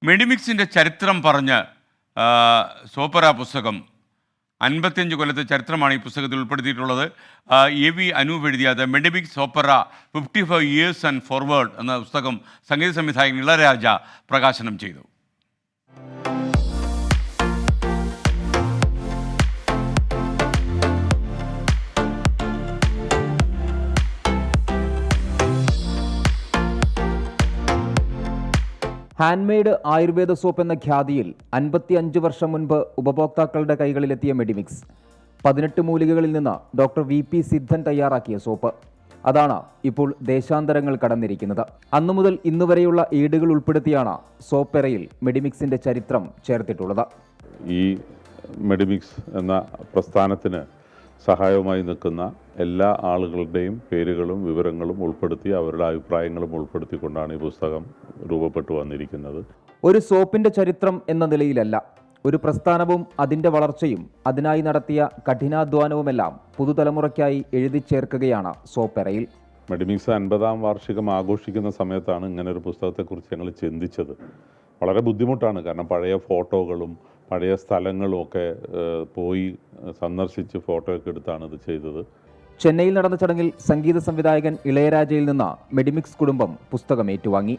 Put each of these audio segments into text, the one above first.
മെഡിമിക്സിൻ്റെ ചരിത്രം പറഞ്ഞ് സോപ്പറ പുസ്തകം 55 കൊല്ലത്തെ ചരിത്രമാണ് ഈ പുസ്തകത്തിൽ ഉൾപ്പെടുത്തിയിട്ടുള്ളത്. എ.വി. അനൂപ് എഴുതിയ the Medimix soapera 55 years and forward എന്ന പുസ്തകം സംഗീത സംവിധായകൻ ഇളയരാജ പ്രകാശനം ചെയ്തു. ഹാൻഡ്മെയ്ഡ് ആയുർവേദ സോപ്പ് എന്ന ഖ്യാതിയിൽ 55 വർഷം മുൻപ് ഉപഭോക്താക്കളുടെ കൈകളിലെത്തിയ മെഡിമിക്സ് 18 മൂലികകളിൽ നിന്ന് ഡോക്ടർ വി.പി. സിദ്ധൻ തയ്യാറാക്കിയ സോപ്പ്. അതാണ് ഇപ്പോൾ ദേശാന്തരങ്ങൾ കടന്നിരിക്കുന്നത്. അന്നു മുതൽ ഇന്നു വരെയുള്ള ഏടുകൾ ഉൾപ്പെടുത്തിയാണ് സോപ്പെറയിൽ മെഡിമിക്സിന്റെ ചരിത്രം ചേർത്തിട്ടുള്ളത്. ഈ മെഡിമിക്സ് എന്ന പ്രസ്ഥാനത്തിന് സഹായവുമായി നിൽക്കുന്ന എല്ലാ ആളുകളുടെയും പേരുകളും വിവരങ്ങളും ഉൾപ്പെടുത്തി അവരുടെ അഭിപ്രായങ്ങളും ഉൾപ്പെടുത്തിക്കൊണ്ടാണ് ഈ പുസ്തകം രൂപപ്പെട്ടു വന്നിരിക്കുന്നത്. ഒരു സോപ്പിന്റെ ചരിത്രം എന്ന നിലയിലല്ല, ഒരു പ്രസ്ഥാനവും അതിന്റെ വളർച്ചയും അതിനായി നടത്തിയ കഠിനാധ്വാനവുമെല്ലാം പുതുതലമുറയ്ക്കായി എഴുതി ചേർക്കുകയാണ് സോപ്പെറയിൽ. മെഡിമിക്സ് 50-ാം വാർഷികം ആഘോഷിക്കുന്ന സമയത്താണ് ഇങ്ങനൊരു പുസ്തകത്തെക്കുറിച്ച് ഞങ്ങൾ ചിന്തിച്ചത്. വളരെ ബുദ്ധിമുട്ടാണ്, കാരണം പഴയ ഫോട്ടോകളും പഴയ സ്ഥലങ്ങളും ഒക്കെ പോയി സന്ദർശിച്ച് ഫോട്ടോയൊക്കെ എടുത്താണ് ഇത് ചെയ്തത്. ചെന്നൈയിൽ നടന്ന ചടങ്ങിൽ സംഗീത സംവിധായകൻ ഇളയരാജയിൽ നിന്ന് മെഡിമിക്സ് കുടുംബം പുസ്തകം ഏറ്റുവാങ്ങി.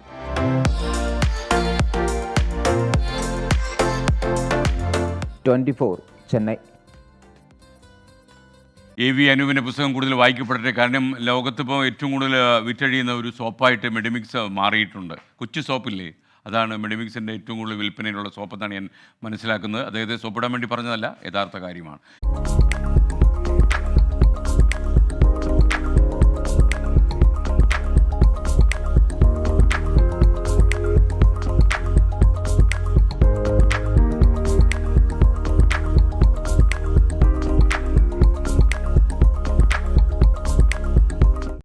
ചെന്നൈ. എ.വി. അനൂപിൻ്റെ പുസ്തകം കൂടുതൽ വായിക്കപ്പെടട്ടെ. കാരണം ലോകത്തിപ്പോൾ ഏറ്റവും കൂടുതൽ വിറ്റഴിയുന്ന ഒരു സോപ്പായിട്ട് മെഡിമിക്സ് മാറിയിട്ടുണ്ട്. കൊച്ചു സോപ്പില്ലേ, അതാണ് മെഡിമിക്സിൻ്റെ ഏറ്റവും കൂടുതൽ വിൽപ്പനയിലുള്ള സോപ്പെന്നാണ് ഞാൻ മനസ്സിലാക്കുന്നത്. അദ്ദേഹത്തെ സോപ്പിടാൻ വേണ്ടി പറഞ്ഞതല്ല, യഥാർത്ഥ കാര്യമാണ്.